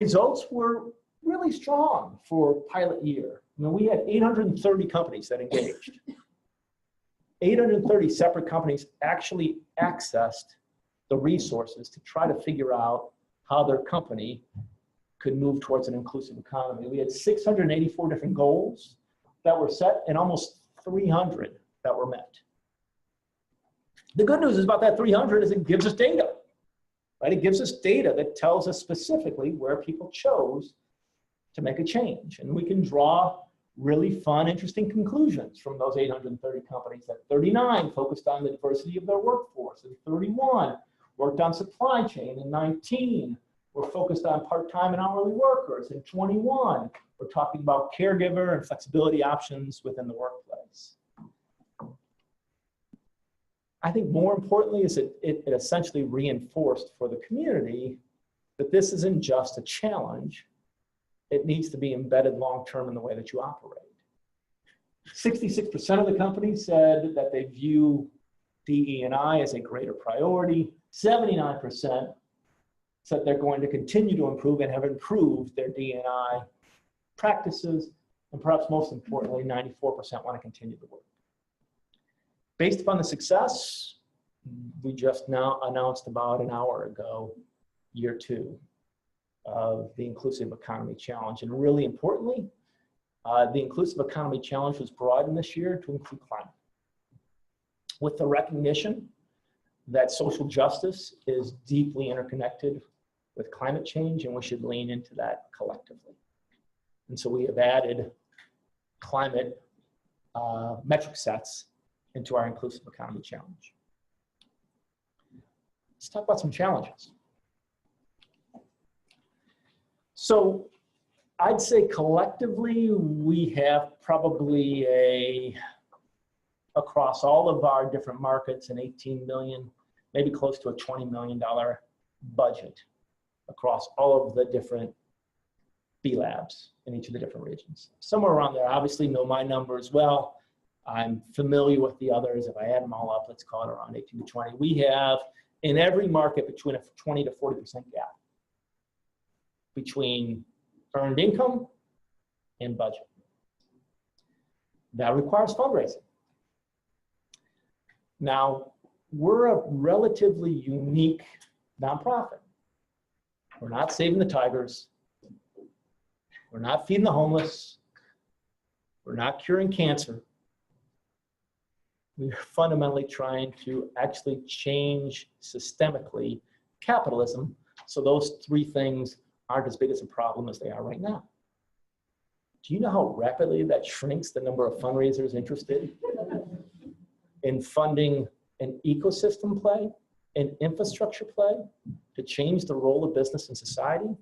Results were really strong for pilot year. I mean, we had 830 companies that engaged. 830 separate companies actually accessed the resources to try to figure out how their company could move towards an inclusive economy. We had 684 different goals that were set and almost 300 that were met. The good news is about that 300 is it gives us data, right? It gives us data that tells us specifically where people chose to make a change. And we can draw really fun, interesting conclusions from those 830 companies. That 39 focused on the diversity of their workforce, and 31 worked on supply chain, and 19 were focused on part-time and hourly workers, and 21 we're talking about caregiver and flexibility options within the workplace. I think more importantly is it essentially reinforced for the community that this isn't just a challenge. It needs to be embedded long-term in the way that you operate. 66% of the companies said that they view DE&I as a greater priority. 79% said they're going to continue to improve and have improved their DE&I practices. And perhaps most importantly, 94% want to continue the work. Based upon the success, we just now announced about an hour ago, year 2 of the Inclusive Economy Challenge. And really importantly, the Inclusive Economy Challenge was broadened this year to include climate, with the recognition that social justice is deeply interconnected with climate change, and we should lean into that collectively. And so we have added climate metric sets into our Inclusive Economy Challenge. Let's talk about some challenges. So I'd say collectively, we have probably across all of our different markets, an 18 million, maybe close to a $20 million budget across all of the different B labs in each of the different regions. Somewhere around there, obviously know my number as well. I'm familiar with the others. If I add them all up, let's call it around 18 to 20. We have in every market between a 20 to 40% gap between earned income and budget. That requires fundraising. Now, we're a relatively unique nonprofit. We're not saving the tigers. We're not feeding the homeless. We're not curing cancer. We're fundamentally trying to actually change systemically capitalism so those three things aren't as big as a problem as they are right now. Do you know how rapidly that shrinks the number of fundraisers interested in funding an ecosystem play, an infrastructure play to change the role of business in society?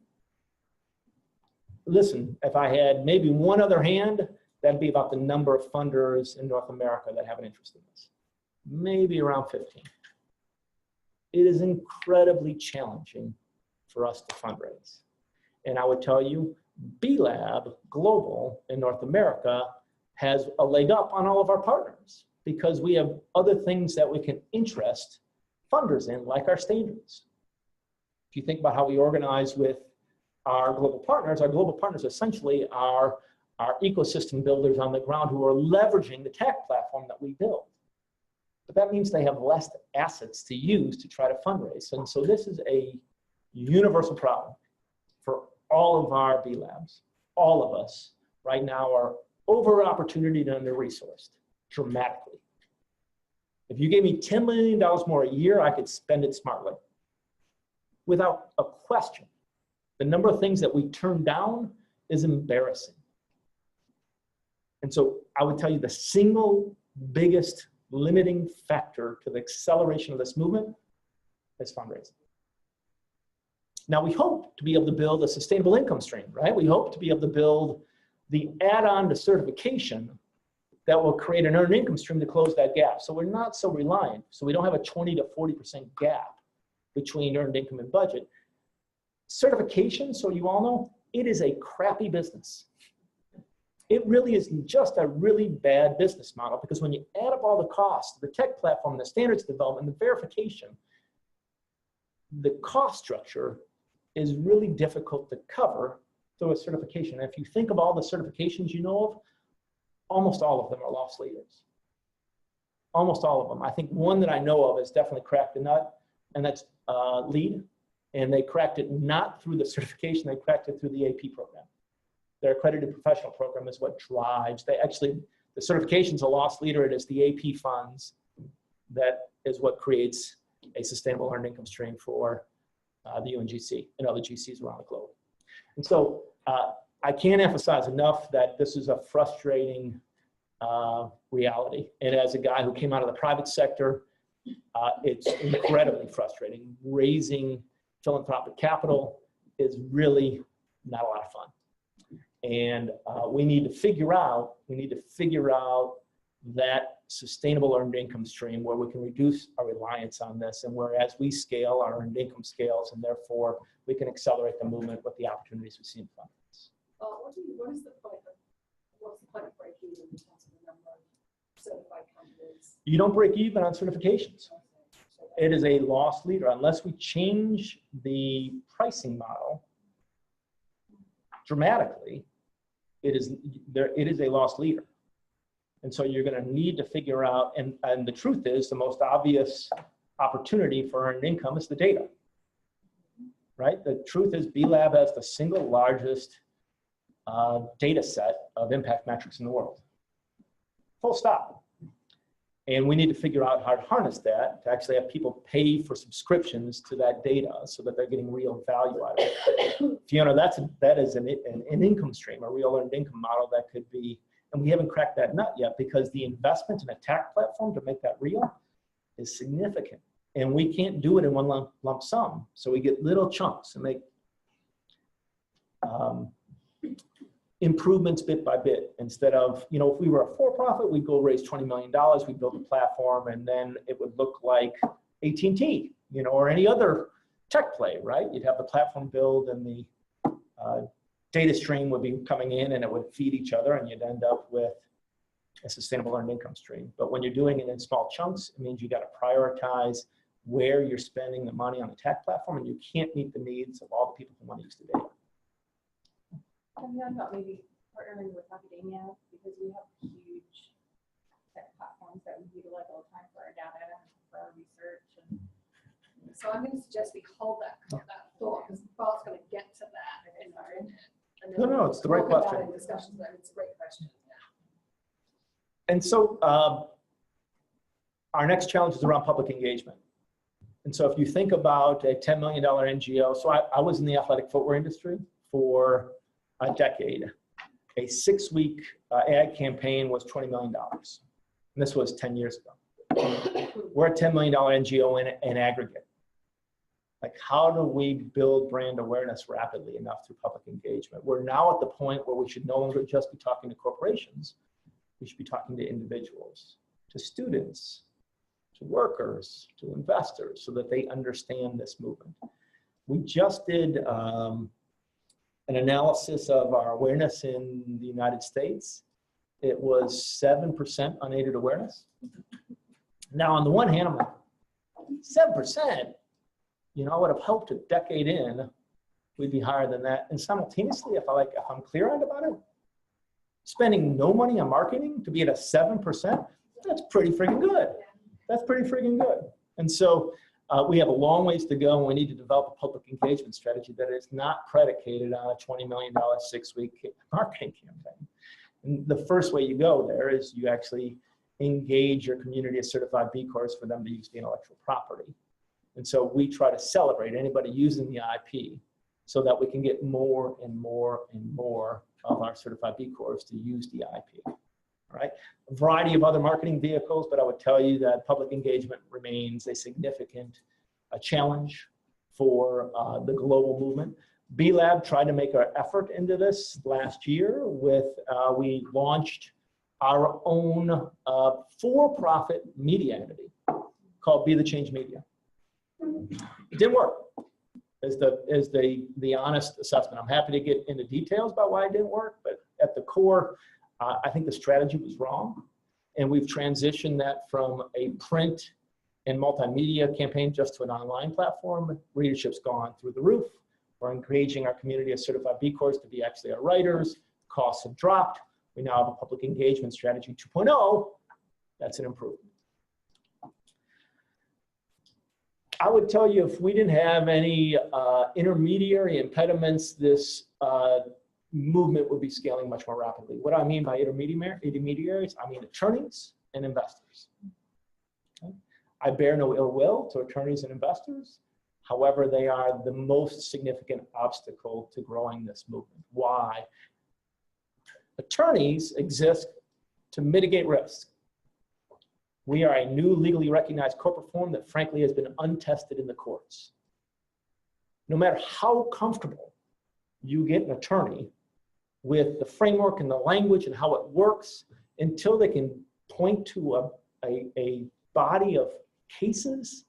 Listen, if I had maybe one other hand, that'd be about the number of funders in North America that have an interest in this. Maybe around 15. It is incredibly challenging for us to fundraise. And I would tell you, B Lab Global in North America has a leg up on all of our partners because we have other things that we can interest funders in, like our standards. If you think about how we organize with our global partners essentially are our ecosystem builders on the ground who are leveraging the tech platform that we build. But that means they have less assets to use to try to fundraise. And so this is a universal problem for all of our B Labs. All of us right now are over-opportunity and under-resourced dramatically. If you gave me $10 million more a year, I could spend it smartly. Without a question, the number of things that we turn down is embarrassing. And so I would tell you the single biggest limiting factor to the acceleration of this movement is fundraising. Now we hope to be able to build a sustainable income stream, right? We hope to be able to build the add-on to certification that will create an earned income stream to close that gap. So we're not so reliant. So we don't have a 20 to 40% gap between earned income and budget. Certification, so you all know, it is a crappy business. It really is just a really bad business model because when you add up all the costs, the tech platform, the standards development, the verification, the cost structure is really difficult to cover through a certification. And if you think of all the certifications you know of, almost all of them are loss leaders. Almost all of them. I think one that I know of has definitely cracked the nut, and that's LEAD. And they cracked it not through the certification, they cracked it through the AP program. Their accredited professional program is what drives. The certification's a loss leader. It is the AP funds that is what creates a sustainable earned income stream for the UNGC and other GCs around the globe. And so I can't emphasize enough that this is a frustrating reality. And as a guy who came out of the private sector, it's incredibly frustrating. Raising philanthropic capital is really not a lot of fun. And we need to figure out that sustainable earned income stream where we can reduce our reliance on this, and whereas we scale, our earned income scales, and therefore we can accelerate the movement with the opportunities we see in front of us. What's the point of break even in terms of the number of certified companies? You don't break even on certifications. It is a loss leader unless we change the pricing model dramatically. It is a loss leader. And so you're going to need to figure out, and the truth is the most obvious opportunity for earned income is the data, right? The truth is B-Lab has the single largest data set of impact metrics in the world. Full stop. And we need to figure out how to harness that to actually have people pay for subscriptions to that data so that they're getting real value out of it. Fiona, that is an income stream, a real earned income model that could be, and we haven't cracked that nut yet because the investment in a tech platform to make that real is significant. And we can't do it in one lump sum. So we get little chunks and make improvements bit by bit instead of, if we were a for-profit, we'd go raise $20 million, we'd build a platform, and then it would look like AT&T, or any other tech play, right? You'd have the platform build and the data stream would be coming in and it would feed each other and you'd end up with a sustainable earned income stream. But when you're doing it in small chunks, it means you got to prioritize where you're spending the money on the tech platform, and you can't meet the needs of all the people who want to use the data. Have you thought maybe partnering with academia, because we have huge tech platforms that we utilize all the time for our data and for our research. And so I'm going to suggest we hold that thought, because Bart's going to get to that in our input. No, it's the right question. Discussions there. It's a great question. Yeah. And so our next challenge is around public engagement. And so if you think about a $10 million NGO, so I was in the athletic footwear industry for a decade. A 6-week ad campaign was $20 million. And this was 10 years ago. We're a $10 million NGO in aggregate. Like, how do we build brand awareness rapidly enough through public engagement? We're now at the point where we should no longer just be talking to corporations. We should be talking to individuals, to students, to workers, to investors, so that they understand this movement. We just did an analysis of our awareness in the United States. It was 7% unaided awareness. Now, on the one hand, I'm like, 7%, I would have hoped a decade in, we'd be higher than that. And simultaneously, if I'm clear-eyed about it, spending no money on marketing to be at a 7%, that's pretty freaking good. That's pretty freaking good. And so we have a long ways to go, and we need to develop a public engagement strategy that is not predicated on a $20 million 6-week marketing campaign. And the first way you go there is you actually engage your community as certified B Corps for them to use the intellectual property. And so we try to celebrate anybody using the IP so that we can get more and more and more of our certified B Corps to use the IP. All right, a variety of other marketing vehicles, but I would tell you that public engagement remains a significant challenge for the global movement. B-Lab tried to make our effort into this last year with, we launched our own for-profit media entity called Be the Change Media. It didn't work, is the honest assessment. I'm happy to get into details about why it didn't work, but at the core, I think the strategy was wrong, and we've transitioned that from a print and multimedia campaign just to an online platform. Readership's gone through the roof. We're engaging our community of certified B Corps to be actually our writers. Costs have dropped. We now have a public engagement strategy 2.0. That's an improvement. I would tell you, if we didn't have any intermediary impediments, this movement would be scaling much more rapidly. What do I mean by intermediaries? I mean attorneys and investors. Okay? I bear no ill will to attorneys and investors. However, they are the most significant obstacle to growing this movement. Why? Attorneys exist to mitigate risk. We are a new legally recognized corporate form that frankly has been untested in the courts. No matter how comfortable you get an attorney with the framework and the language and how it works, until they can point to a body of cases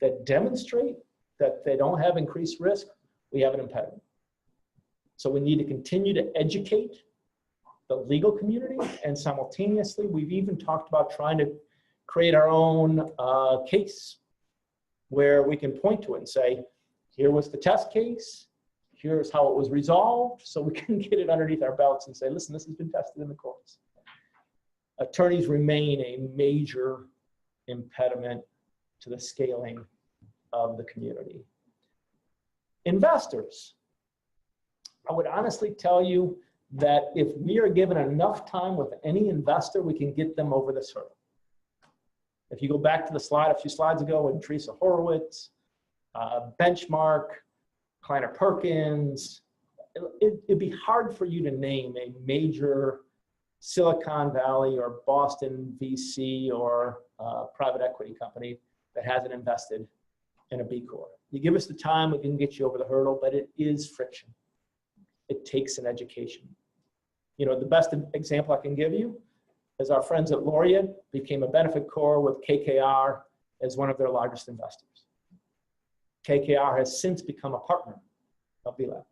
that demonstrate that they don't have increased risk, we have an impediment. So we need to continue to educate the legal community, and simultaneously, we've even talked about trying to create our own case where we can point to it and say, here was the test case, here's how it was resolved, so we can get it underneath our belts and say, listen, this has been tested in the courts. Attorneys remain a major impediment to the scaling of the community. Investors, I would honestly tell you that if we are given enough time with any investor, we can get them over this hurdle. If you go back to the slide a few slides ago with Teresa Horowitz, Benchmark, Kleiner Perkins, it'd be hard for you to name a major Silicon Valley or Boston VC or private equity company that hasn't invested in a B Corp. You give us the time, we can get you over the hurdle, but it is friction. It takes an education. You know, the best example I can give you is our friends at Laureate became a benefit corps with KKR as one of their largest investors. KKR has since become a partner of BLAB.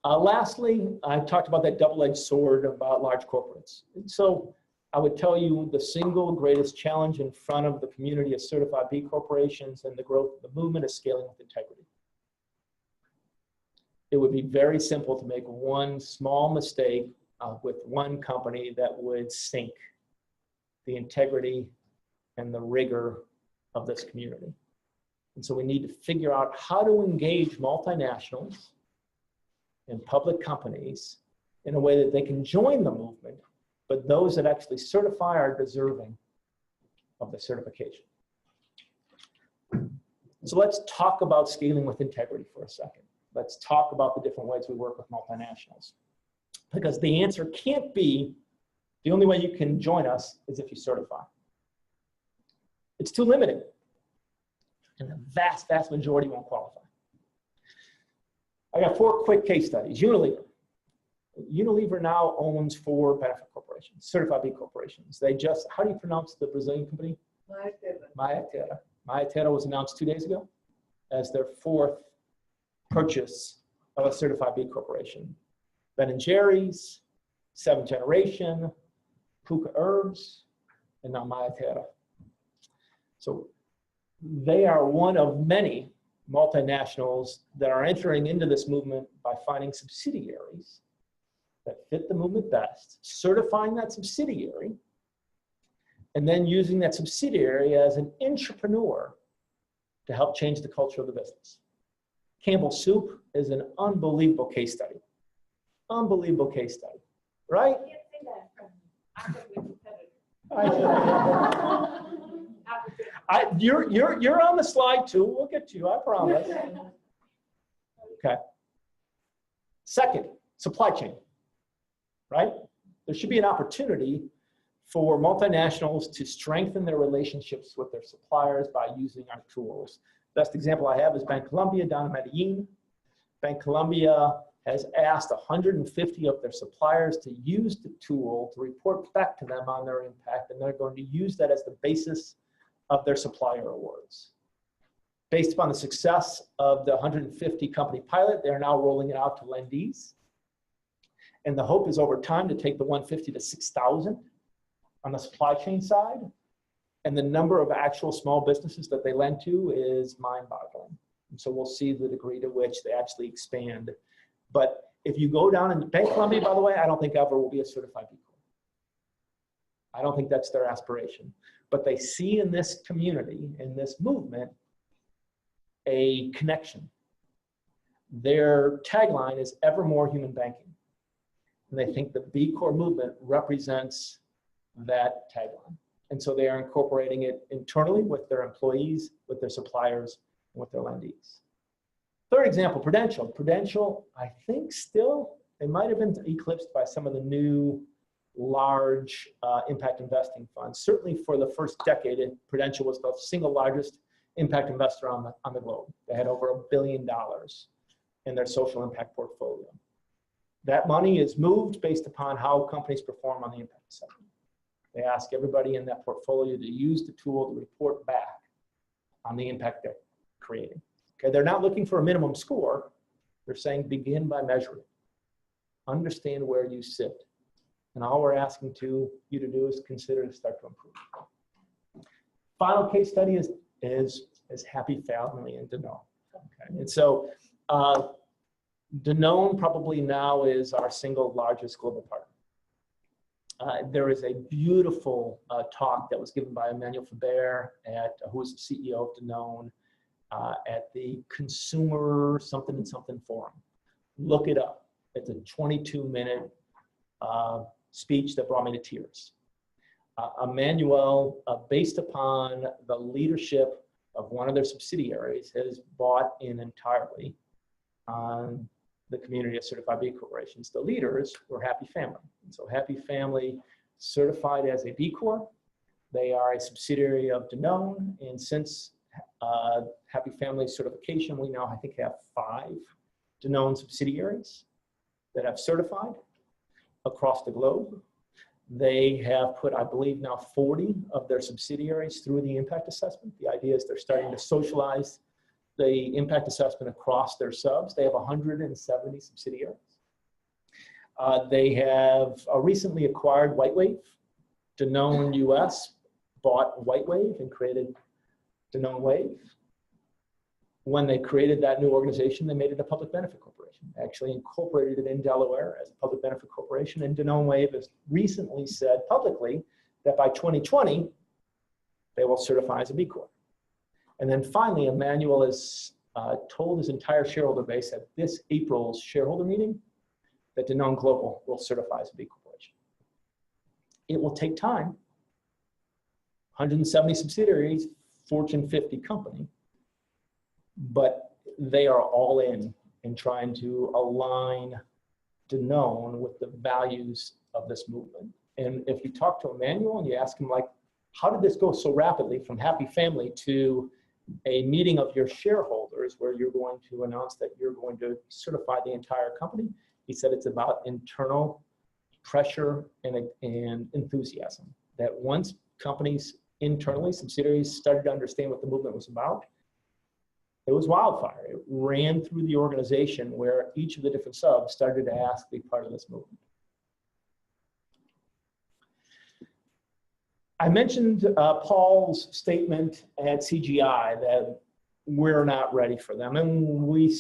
Lastly, I talked about that double-edged sword about large corporates. And so I would tell you the single greatest challenge in front of the community of certified B corporations and the growth of the movement is scaling with integrity. It would be very simple to make one small mistake with one company that would sink the integrity and the rigor of this community. And so we need to figure out how to engage multinationals and public companies in a way that they can join the movement, but those that actually certify are deserving of the certification. So let's talk about scaling with integrity for a second. Let's talk about the different ways we work with multinationals. Because the answer can't be, the only way you can join us is if you certify. It's too limited. And the vast, vast majority won't qualify. I got 4 quick case studies. Unilever. Unilever now owns 4 benefit corporations, certified B corporations. They just, how do you pronounce the Brazilian company? Maitera. Maitera was announced 2 days ago as their 4th purchase of a certified B corporation. Ben & Jerry's, 7th Generation, Puka Herbs, and now Maitera. So they are one of many multinationals that are entering into this movement by finding subsidiaries that fit the movement best, certifying that subsidiary, and then using that subsidiary as an entrepreneur to help change the culture of the business. Campbell Soup is an unbelievable case study. Unbelievable case study, right? I can't say that. You're on the slide too. We'll get to you, I promise. Okay. Second, supply chain, right? There should be an opportunity for multinationals to strengthen their relationships with their suppliers by using our tools. Best example I have is Bancolombia down in Medellin. Bancolombia has asked 150 of their suppliers to use the tool to report back to them on their impact, and they're going to use that as the basis of their supplier awards. Based upon the success of the 150 company pilot, they're now rolling it out to lendees. And the hope is over time to take the 150 to 6,000 on the supply chain side. And the number of actual small businesses that they lend to is mind-boggling. And so we'll see the degree to which they actually expand. But if you go down in Bank Columbia, by the way, I don't think ever will be a certified B Corp. I don't think that's their aspiration. But they see in this community, in this movement, a connection. Their tagline is ever more human banking. And they think the B Corp movement represents that tagline. And so they are incorporating it internally with their employees, with their suppliers, and with their lendees. Third example, Prudential. Prudential, I think still, they might have been eclipsed by some of the new large impact investing funds. Certainly for the first decade, Prudential was the single largest impact investor on the globe. They had over $1 billion in their social impact portfolio. That money is moved based upon how companies perform on the impact assessment. They ask everybody in that portfolio to use the tool to report back on the impact they're creating. Okay, they're not looking for a minimum score. They're saying begin by measuring. Understand where you sit. And all we're asking you to do is consider to start to improve. Final case study is Happy Family in Danone. Okay, and so Danone probably now is our single largest global partner. There is a beautiful talk that was given by Emmanuel Faber, who is the CEO of Danone, at the Consumer Something and Something Forum. Look it up. It's a 22-minute speech that brought me to tears. Emmanuel, based upon the leadership of one of their subsidiaries, has bought in entirely on the community of certified B corporations. The leaders were Happy Family. And so Happy Family certified as a B Corp. They are a subsidiary of Danone. And since Happy Family certification, we now, I think, have 5 Danone subsidiaries that have certified across the globe. They have put, I believe, now 40 of their subsidiaries through the impact assessment. The idea is they're starting to socialize the impact assessment across their subs. They have 170 subsidiaries. They have recently acquired WhiteWave. Danone US bought WhiteWave and created Danone Wave. When they created that new organization, they made it a public benefit corporation. They actually incorporated it in Delaware as a public benefit corporation. And Danone Wave has recently said publicly that by 2020, they will certify as a B Corp. And then finally, Emmanuel has told his entire shareholder base at this April's shareholder meeting that Danone Global will certify as a B Corporation. It will take time. 170 subsidiaries, Fortune 50 company, but they are all in trying to align Danone with the values of this movement. And if you talk to Emmanuel and you ask him, like, how did this go so rapidly from Happy Family to a meeting of your shareholders where you're going to announce that you're going to certify the entire company? He said it's about internal pressure and enthusiasm. That once companies internally, subsidiaries, started to understand what the movement was about, it was wildfire. It ran through the organization where each of the different subs started to ask to be part of this movement. I mentioned Paul's statement at CGI that we're not ready for them, and we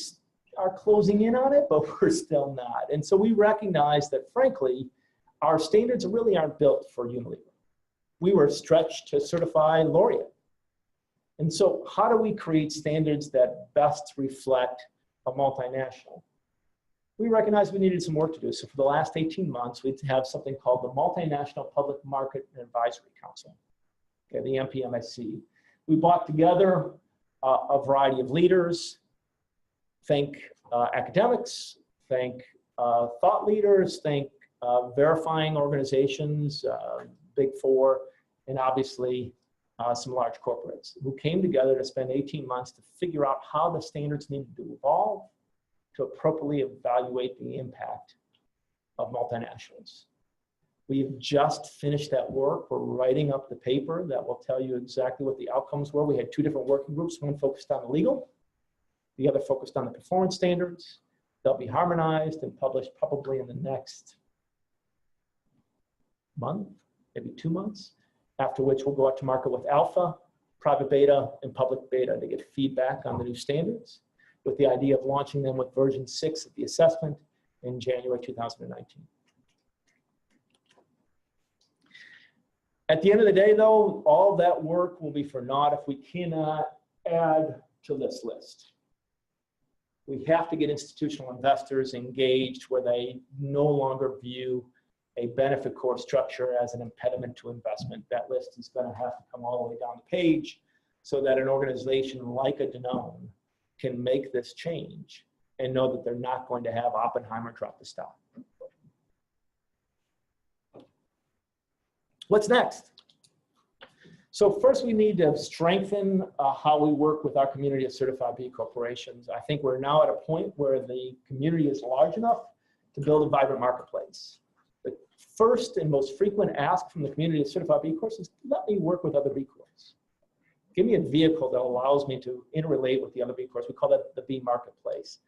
are closing in on it, but we're still not. And so we recognize that, frankly, our standards really aren't built for Unilever. We were stretched to certify Laureate. And so how do we create standards that best reflect a multinational? We recognized we needed some work to do. So for the last 18 months, we have something called the Multinational Public Market Advisory Council, okay, the MPMAC. We brought together a variety of leaders, think academics, think thought leaders, think verifying organizations, Big Four, and obviously some large corporates who came together to spend 18 months to figure out how the standards needed to evolve to appropriately evaluate the impact of multinationals. We've just finished that work. We're writing up the paper that will tell you exactly what the outcomes were. We had 2 different working groups, one focused on the legal, the other focused on the performance standards. They'll be harmonized and published probably in the next month, maybe 2 months. after which we'll go out to market with alpha, private beta, and public beta to get feedback on the new standards, with the idea of launching them with version 6 of the assessment in January 2019. At the end of the day, though, all that work will be for naught if we cannot add to this list. We have to get institutional investors engaged where they no longer view a benefit core structure as an impediment to investment. That list is going to have to come all the way down the page so that an organization like a Danone can make this change and know that they're not going to have Oppenheimer drop the stock. What's next? So first we need to strengthen how we work with our community of certified B corporations. I think we're now at a point where the community is large enough to build a vibrant marketplace. The first and most frequent ask from the community of certified B corps is, let me work with other B corps. Give me a vehicle that allows me to interrelate with the other B corps. We call that the B marketplace.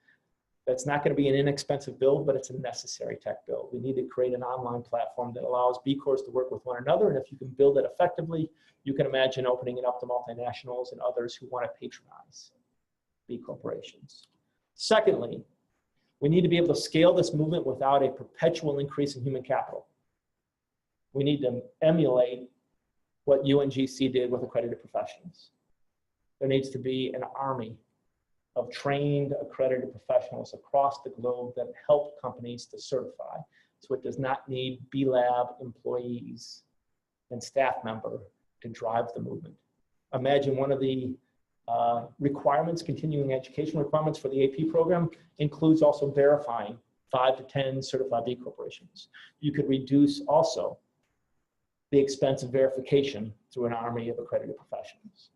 That's not going to be an inexpensive build, but it's a necessary tech build. We need to create an online platform that allows B corps to work with one another. And if you can build it effectively, you can imagine opening it up to multinationals and others who want to patronize B corporations. Secondly, we need to be able to scale this movement without a perpetual increase in human capital. We need to emulate what UNGC did with accredited professionals. There needs to be an army of trained accredited professionals across the globe that help companies to certify. So it does not need B-Lab employees and staff member to drive the movement. Imagine one of the requirements, continuing education requirements for the AP program includes also verifying 5 to 10 certified B corporations. You could reduce also the expense of verification through an army of accredited professionals.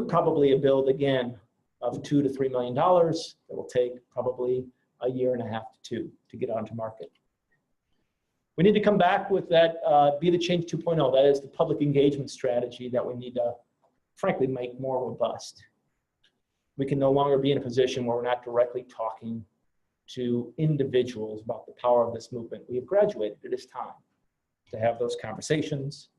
Probably a build again of $2 to $3 million that will take probably a year and a half to 2 to get onto market. We need to come back with that Be the Change 2.0. That is the public engagement strategy that we need to, frankly, make more robust. We can no longer be in a position where we're not directly talking to individuals about the power of this movement. We have graduated. It is time to have those conversations.